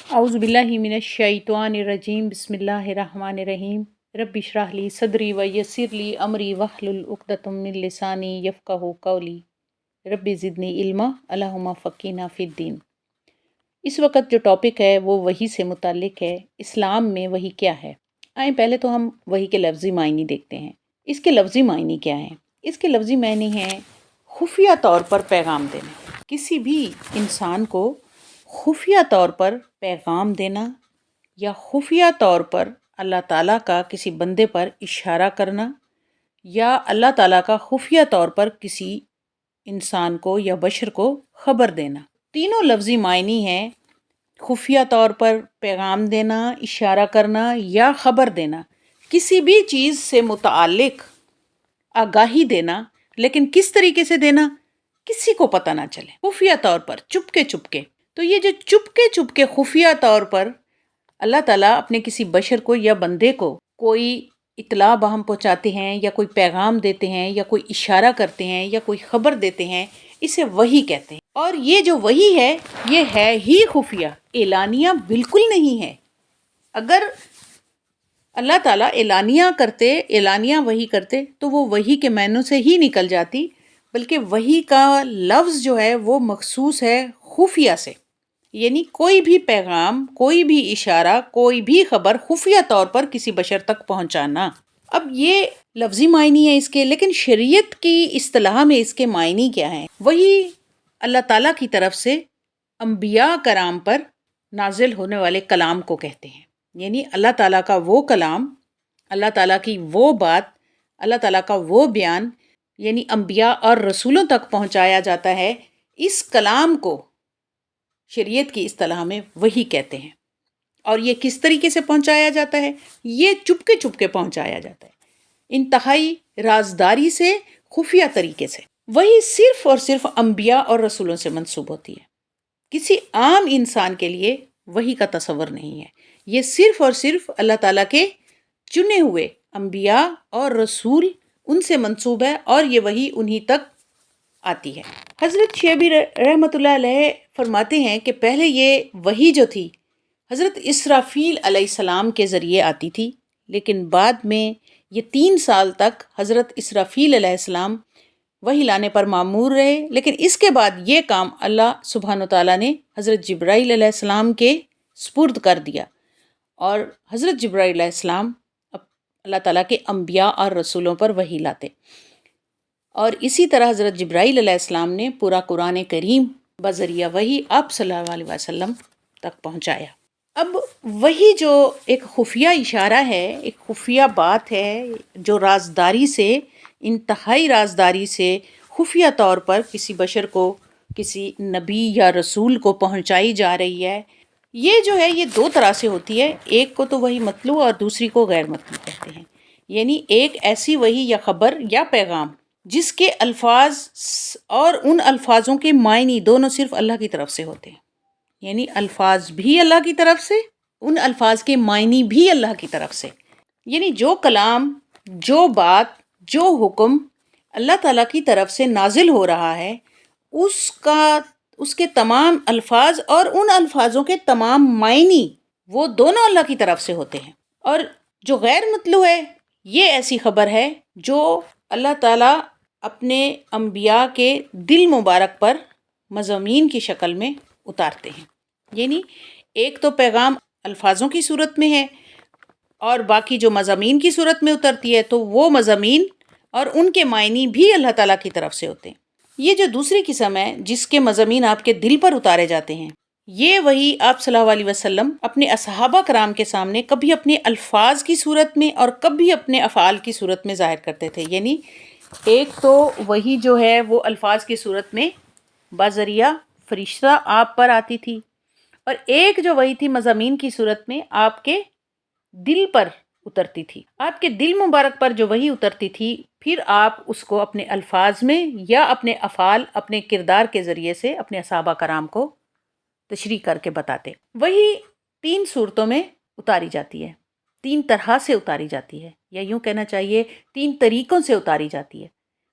اعوذ باللہ من الشیطان الرجیم بسم اللہ الرحمن الرحیم رب اشرح لی صدری ویسر لی امری واحلل عقدۃ من لسانی یفقہوا قولی رب زدنی علما اللہم فقہنا فی الدین۔ اس وقت جو ٹاپک ہے وہ وحی سے متعلق ہے۔ اسلام میں وحی کیا ہے؟ آئیں پہلے تو ہم وحی کے لفظی معنی دیکھتے ہیں۔ اس کے لفظی معنی کیا ہیں؟ اس کے لفظی معنی ہیں خفیہ طور پر پیغام دینا۔ کسی بھی انسان کو خفیہ طور پر پیغام دینا یا خفیہ طور پر اللہ تعالیٰ کا کسی بندے پر اشارہ کرنا یا اللہ تعالیٰ کا خفیہ طور پر کسی انسان کو یا بشر کو خبر دینا۔ تینوں لفظی معنی ہیں خفیہ طور پر پیغام دینا، اشارہ کرنا یا خبر دینا۔ کسی بھی چیز سے متعلق آگاہی دینا، لیکن کس طریقے سے دینا کسی کو پتہ نہ چلے، خفیہ طور پر، چپکے چپکے۔ تو یہ جو چپکے خفیہ طور پر اللہ تعالیٰ اپنے کسی بشر کو یا بندے کو کوئی اطلاع باہم پہنچاتے ہیں یا کوئی پیغام دیتے ہیں یا کوئی اشارہ کرتے ہیں یا کوئی خبر دیتے ہیں، اسے وحی کہتے ہیں۔ اور یہ جو وحی ہے یہ ہے ہی خفیہ، اعلانیہ بالکل نہیں ہے۔ اگر اللہ تعالیٰ اعلانیہ وحی کرتے تو وہ وحی کے معنوں سے ہی نکل جاتی، بلکہ وحی کا لفظ جو ہے وہ مخصوص ہے خفیہ سے، یعنی کوئی بھی پیغام، کوئی بھی اشارہ، کوئی بھی خبر خفیہ طور پر کسی بشر تک پہنچانا۔ اب یہ لفظی معنی ہے اس کے، لیکن شریعت کی اصطلاح میں اس کے معنی کیا ہیں؟ وہی اللہ تعالیٰ کی طرف سے انبیاء کرام پر نازل ہونے والے کلام کو کہتے ہیں، یعنی اللہ تعالیٰ کا وہ کلام، اللہ تعالیٰ کی وہ بات، اللہ تعالیٰ کا وہ بیان، یعنی انبیاء اور رسولوں تک پہنچایا جاتا ہے۔ اس کلام کو شریعت کی اصطلاح میں وحی کہتے ہیں۔ اور یہ کس طریقے سے پہنچایا جاتا ہے؟ یہ چپکے پہنچایا جاتا ہے، انتہائی رازداری سے، خفیہ طریقے سے۔ وحی صرف اور صرف انبیاء اور رسولوں سے منسوب ہوتی ہے، کسی عام انسان کے لیے وحی کا تصور نہیں ہے۔ یہ صرف اور صرف اللہ تعالیٰ کے چنے ہوئے انبیاء اور رسول، ان سے منسوب ہے، اور یہ وحی انہی تک آتی ہے۔ حضرت شعبی رحمۃ اللہ علیہ فرماتے ہیں کہ پہلے یہ وحی جو تھی حضرت اسرافیل علیہ السلام کے ذریعے آتی تھی، لیکن بعد میں یہ 3 سال تک حضرت اسرافیل علیہ السلام وحی لانے پر مامور رہے، لیکن اس کے بعد یہ کام اللہ سبحانہ وتعالیٰ نے حضرت جبرائیل علیہ السلام کے سپرد کر دیا، اور حضرت جبرائیل علیہ السلام اللہ تعالیٰ کے انبیاء اور رسولوں پر وحی لاتے، اور اسی طرح حضرت جبرائیل علیہ السلام نے پورا قرآن کریم بذریعہ وحی آپ صلی اللہ علیہ وسلم تک پہنچایا۔ اب وحی جو ایک خفیہ اشارہ ہے، ایک خفیہ بات ہے جو رازداری سے، انتہائی رازداری سے خفیہ طور پر کسی بشر کو، کسی نبی یا رسول کو پہنچائی جا رہی ہے، یہ جو ہے یہ 2 طرح سے ہوتی ہے۔ ایک کو تو وحی مطلوع اور دوسری کو غیر مطلوع کہتے ہیں، یعنی ایک ایسی وحی یا خبر یا پیغام جس کے الفاظ اور ان الفاظوں کے معنی دونوں صرف اللہ کی طرف سے ہوتے ہیں، یعنی الفاظ بھی اللہ کی طرف سے، ان الفاظ کے معنی بھی اللہ کی طرف سے، یعنی جو کلام، جو بات، جو حکم اللہ تعالیٰ کی طرف سے نازل ہو رہا ہے، اس کے تمام الفاظ اور ان الفاظوں کے تمام معنی وہ دونوں اللہ کی طرف سے ہوتے ہیں۔ اور جو غیر مطلوع ہے، یہ ایسی خبر ہے جو اللہ تعالیٰ اپنے انبیاء کے دل مبارک پر مضامین کی شکل میں اتارتے ہیں، یعنی ایک تو پیغام الفاظوں کی صورت میں ہے، اور باقی جو مضامین کی صورت میں اترتی ہے تو وہ مضامین اور ان کے معنی بھی اللہ تعالیٰ کی طرف سے ہوتے ہیں۔ یہ جو دوسری قسم ہے جس کے مضامین آپ کے دل پر اتارے جاتے ہیں، یہ وہی آپ صلی اللہ علیہ وسلم اپنے اصحابہ کرام کے سامنے کبھی اپنے الفاظ کی صورت میں اور کبھی اپنے افعال کی صورت میں ظاہر کرتے تھے۔ یعنی ایک تو وہی جو ہے وہ الفاظ کی صورت میں بذریعہ فرشتہ آپ پر آتی تھی، اور ایک جو وہی تھی مضامین کی صورت میں آپ کے دل پر اترتی تھی۔ آپ کے دل مبارک پر جو وحی اترتی تھی، پھر آپ اس کو اپنے الفاظ میں یا اپنے افعال، اپنے کردار کے ذریعے سے اپنے صحابہ کرام کو تشریح کر کے بتاتے۔ وحی 3 صورتوں میں اتاری جاتی ہے، 3 طرح سے اتاری جاتی ہے، یا یوں کہنا چاہیے 3 طریقوں سے اتاری جاتی ہے۔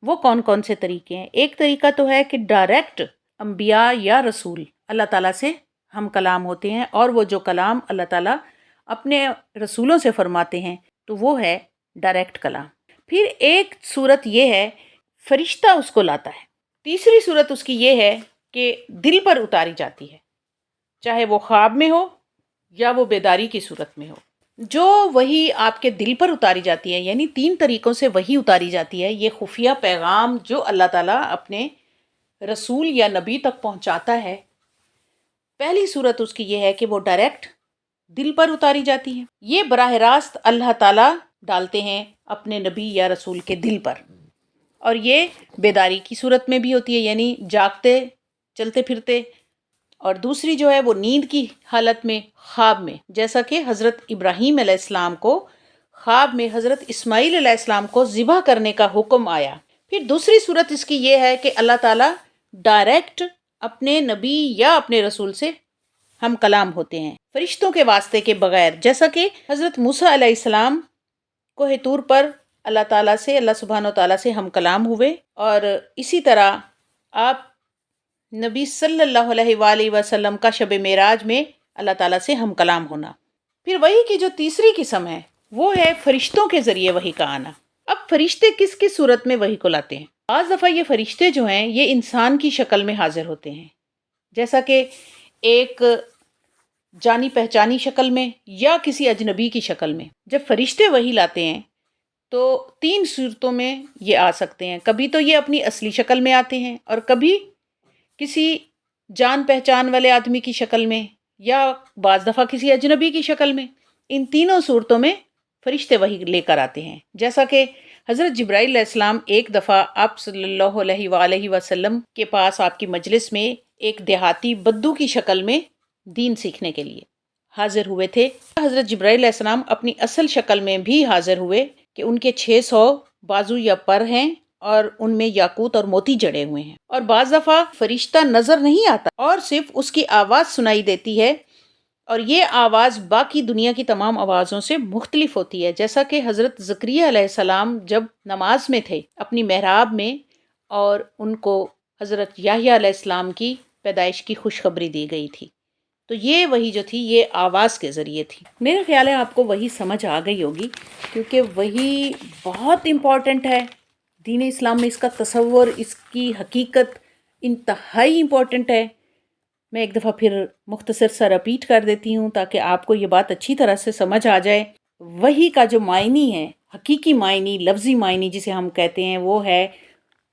وہ کون کون سے طریقے ہیں؟ ایک طریقہ تو ہے کہ ڈائریکٹ انبیاء یا رسول اللہ تعالیٰ سے ہم کلام ہوتے ہیں، اور وہ جو کلام اللہ تعالیٰ اپنے رسولوں سے فرماتے ہیں تو وہ ہے ڈائریکٹ کلام۔ پھر ایک صورت یہ ہے فرشتہ اس کو لاتا ہے۔ تیسری صورت اس کی یہ ہے کہ دل پر اتاری جاتی ہے، چاہے وہ خواب میں ہو یا وہ بیداری کی صورت میں ہو۔ جو وحی آپ کے دل پر اتاری جاتی ہے، یعنی 3 طریقوں سے وحی اتاری جاتی ہے، یہ خفیہ پیغام جو اللہ تعالیٰ اپنے رسول یا نبی تک پہنچاتا ہے۔ پہلی صورت اس کی یہ ہے کہ وہ ڈائریکٹ دل پر اتاری جاتی ہے، یہ براہ راست اللہ تعالیٰ ڈالتے ہیں اپنے نبی یا رسول کے دل پر، اور یہ بیداری کی صورت میں بھی ہوتی ہے، یعنی جاگتے چلتے پھرتے، اور دوسری جو ہے وہ نیند کی حالت میں، خواب میں، جیسا کہ حضرت ابراہیم علیہ السلام کو خواب میں حضرت اسماعیل علیہ السلام کو ذبح کرنے کا حکم آیا۔ پھر دوسری صورت اس کی یہ ہے کہ اللہ تعالیٰ ڈائریکٹ اپنے نبی یا اپنے رسول سے ہم کلام ہوتے ہیں فرشتوں کے واسطے کے بغیر، جیسا کہ حضرت موسیٰ علیہ السلام کوہ طور پر اللہ تعالیٰ سے، اللہ سبحانہ و تعالیٰ سے ہم کلام ہوئے، اور اسی طرح آپ نبی صلی اللہ علیہ وآلہ وسلم کا شب معراج میں اللہ تعالیٰ سے ہم کلام ہونا۔ پھر وحی کی جو تیسری قسم ہے وہ ہے فرشتوں کے ذریعے وحی کا آنا۔ اب فرشتے کس کس صورت میں وحی کو لاتے ہیں؟ بعض دفعہ یہ فرشتے جو ہیں یہ انسان کی شکل میں حاضر ہوتے ہیں، جیسا کہ ایک جانی پہچانی شکل میں یا کسی اجنبی کی شکل میں۔ جب فرشتے وحی لاتے ہیں تو 3 صورتوں میں یہ آ سکتے ہیں، کبھی تو یہ اپنی اصلی شکل میں آتے ہیں، اور کبھی کسی جان پہچان والے آدمی کی شکل میں، یا بعض دفعہ کسی اجنبی کی شکل میں۔ ان تینوں صورتوں میں فرشتے وحی لے کر آتے ہیں، جیسا کہ حضرت جبرائیل علیہ السلام ایک دفعہ آپ صلی اللہ علیہ وآلہ وسلم کے پاس آپ کی مجلس میں ایک دیہاتی بدو کی شکل میں دین سیکھنے کے لیے حاضر ہوئے تھے۔ حضرت جبرائیل علیہ السلام اپنی اصل شکل میں بھی حاضر ہوئے کہ ان کے 600 بازو یا پر ہیں، اور ان میں یاقوت اور موتی جڑے ہوئے ہیں، اور بعض دفعہ فرشتہ نظر نہیں آتا اور صرف اس کی آواز سنائی دیتی ہے، اور یہ آواز باقی دنیا کی تمام آوازوں سے مختلف ہوتی ہے، جیسا کہ حضرت زکریا علیہ السلام جب نماز میں تھے اپنی محراب میں، اور ان کو حضرت یحییٰ علیہ السلام کی پیدائش کی خوشخبری دی گئی تھی، تو یہ وحی جو تھی یہ آواز کے ذریعے تھی۔ میرا خیال ہے آپ کو وحی سمجھ آ گئی ہوگی، کیونکہ وحی بہت امپورٹنٹ ہے دین اسلام میں، اس کا تصور، اس کی حقیقت انتہائی امپورٹنٹ ہے۔ میں ایک دفعہ پھر مختصر سا رپیٹ کر دیتی ہوں تاکہ آپ کو یہ بات اچھی طرح سے سمجھ آ جائے۔ وحی کا جو معنی ہے، حقیقی معنی، لفظی معنی جسے ہم کہتے ہیں، وہ ہے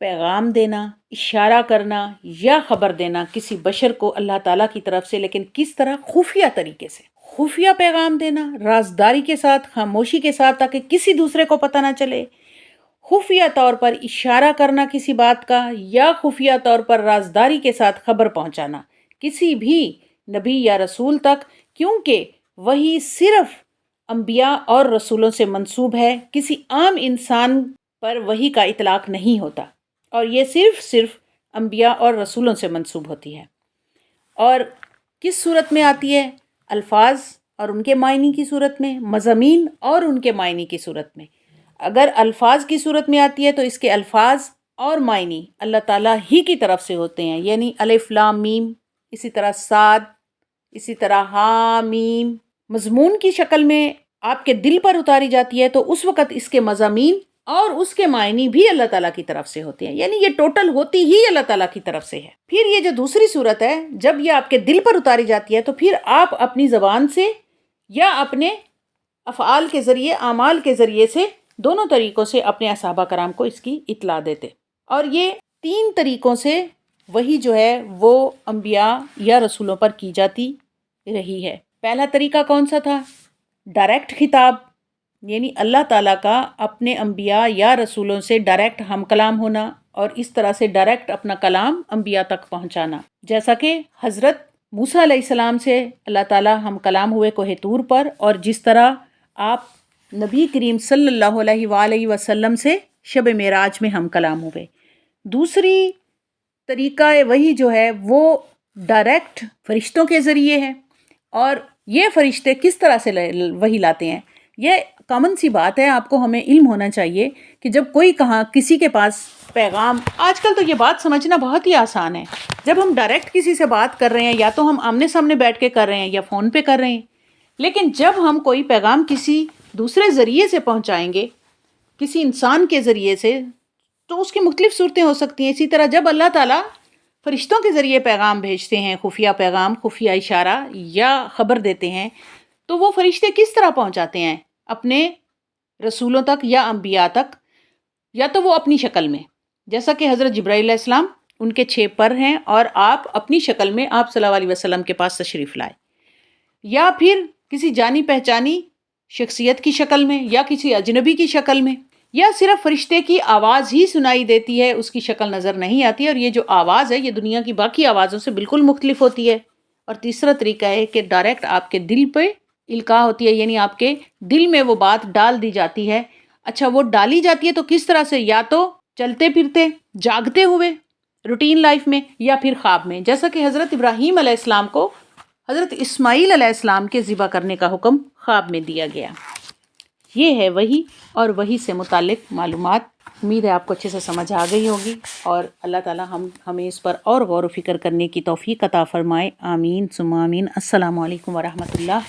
پیغام دینا، اشارہ کرنا یا خبر دینا کسی بشر کو اللہ تعالیٰ کی طرف سے، لیکن کس طرح؟ خفیہ طریقے سے، خفیہ پیغام دینا، رازداری کے ساتھ، خاموشی کے ساتھ، تاکہ کسی دوسرے کو پتہ نہ چلے، خفیہ طور پر اشارہ کرنا کسی بات کا، یا خفیہ طور پر رازداری کے ساتھ خبر پہنچانا کسی بھی نبی یا رسول تک، کیونکہ وحی صرف انبیاء اور رسولوں سے منسوب ہے، کسی عام انسان پر وحی کا اطلاق نہیں ہوتا، اور یہ صرف انبیاء اور رسولوں سے منسوب ہوتی ہے۔ اور کس صورت میں آتی ہے؟ الفاظ اور ان کے معنی کی صورت میں، مضامین اور ان کے معنی کی صورت میں۔ اگر الفاظ کی صورت میں آتی ہے تو اس کے الفاظ اور معنی اللہ تعالیٰ ہی کی طرف سے ہوتے ہیں، یعنی الف لام میم، اسی طرح صاد، اسی طرح ہا میم۔ مضمون کی شکل میں آپ کے دل پر اتاری جاتی ہے تو اس وقت اس کے مضامین اور اس کے معنی بھی اللہ تعالیٰ کی طرف سے ہوتے ہیں، یعنی یہ ٹوٹل ہوتی ہی اللہ تعالیٰ کی طرف سے ہے۔ پھر یہ جو دوسری صورت ہے، جب یہ آپ کے دل پر اتاری جاتی ہے تو پھر آپ اپنی زبان سے یا اپنے افعال کے ذریعے، اعمال کے ذریعے سے، دونوں طریقوں سے اپنے صحابہ کرام کو اس کی اطلاع دیتے۔ اور یہ 3 طریقوں سے وحی جو ہے وہ انبیاء یا رسولوں پر کی جاتی رہی ہے۔ پہلا طریقہ کون سا تھا؟ ڈائریکٹ خطاب، یعنی اللہ تعالیٰ کا اپنے انبیاء یا رسولوں سے ڈائریکٹ ہم کلام ہونا، اور اس طرح سے ڈائریکٹ اپنا کلام انبیاء تک پہنچانا، جیسا کہ حضرت موسیٰ علیہ السلام سے اللہ تعالیٰ ہم کلام ہوئے کوہ طور پر، اور جس طرح آپ نبی کریم صلی اللہ علیہ وآلہ وسلم سے شب معراج میں ہم کلام ہوئے۔ دوسری طریقہ وحی جو ہے وہ ڈائریکٹ فرشتوں کے ذریعے ہے، اور یہ فرشتے کس طرح سے وحی لاتے ہیں؟ یہ کامن سی بات ہے، آپ کو ہمیں علم ہونا چاہیے کہ جب کوئی کسی کے پاس پیغام، آج کل تو یہ بات سمجھنا بہت ہی آسان ہے. جب ہم ڈائریکٹ کسی سے بات کر رہے ہیں یا تو ہم آمنے سامنے بیٹھ کے کر رہے ہیں یا فون پہ کر رہے ہیں، لیکن جب ہم کوئی پیغام کسی دوسرے ذریعے سے پہنچائیں گے، کسی انسان کے ذریعے سے، تو اس کی مختلف صورتیں ہو سکتی ہیں. اسی طرح جب اللہ تعالیٰ فرشتوں کے ذریعے پیغام بھیجتے ہیں، خفیہ پیغام، خفیہ اشارہ یا خبر دیتے ہیں، تو وہ فرشتے کس طرح پہنچاتے ہیں اپنے رسولوں تک یا انبیاء تک؟ یا تو وہ اپنی شکل میں، جیسا کہ حضرت جبرائیل علیہ السلام، ان کے 6 پر ہیں اور آپ اپنی شکل میں آپ صلی اللہ علیہ وسلم کے پاس تشریف لائے، یا پھر کسی جانی پہچانی شخصیت کی شکل میں یا کسی اجنبی کی شکل میں، یا صرف فرشتے کی آواز ہی سنائی دیتی ہے، اس کی شکل نظر نہیں آتی، اور یہ جو آواز ہے یہ دنیا کی باقی آوازوں سے بالکل مختلف ہوتی ہے. اور تیسرا طریقہ ہے کہ ڈائریکٹ آپ کے دل پہ القاء ہوتی ہے، یعنی آپ کے دل میں وہ بات ڈال دی جاتی ہے. اچھا، وہ ڈالی جاتی ہے تو کس طرح سے؟ یا تو چلتے پھرتے، جاگتے ہوئے، روٹین لائف میں، یا پھر خواب میں، جیسا کہ حضرت ابراہیم علیہ السلام کو حضرت اسماعیل علیہ السلام کے ذبح کرنے کا حکم خواب میں دیا گیا. یہ ہے وحی اور وحی سے متعلق معلومات. امید ہے آپ کو اچھے سے سمجھ آ گئی ہوگی، اور اللہ تعالیٰ ہمیں اس پر اور غور و فکر کرنے کی توفیق عطا فرمائے. آمین ثم آمین. السلام علیکم ورحمۃ اللہ.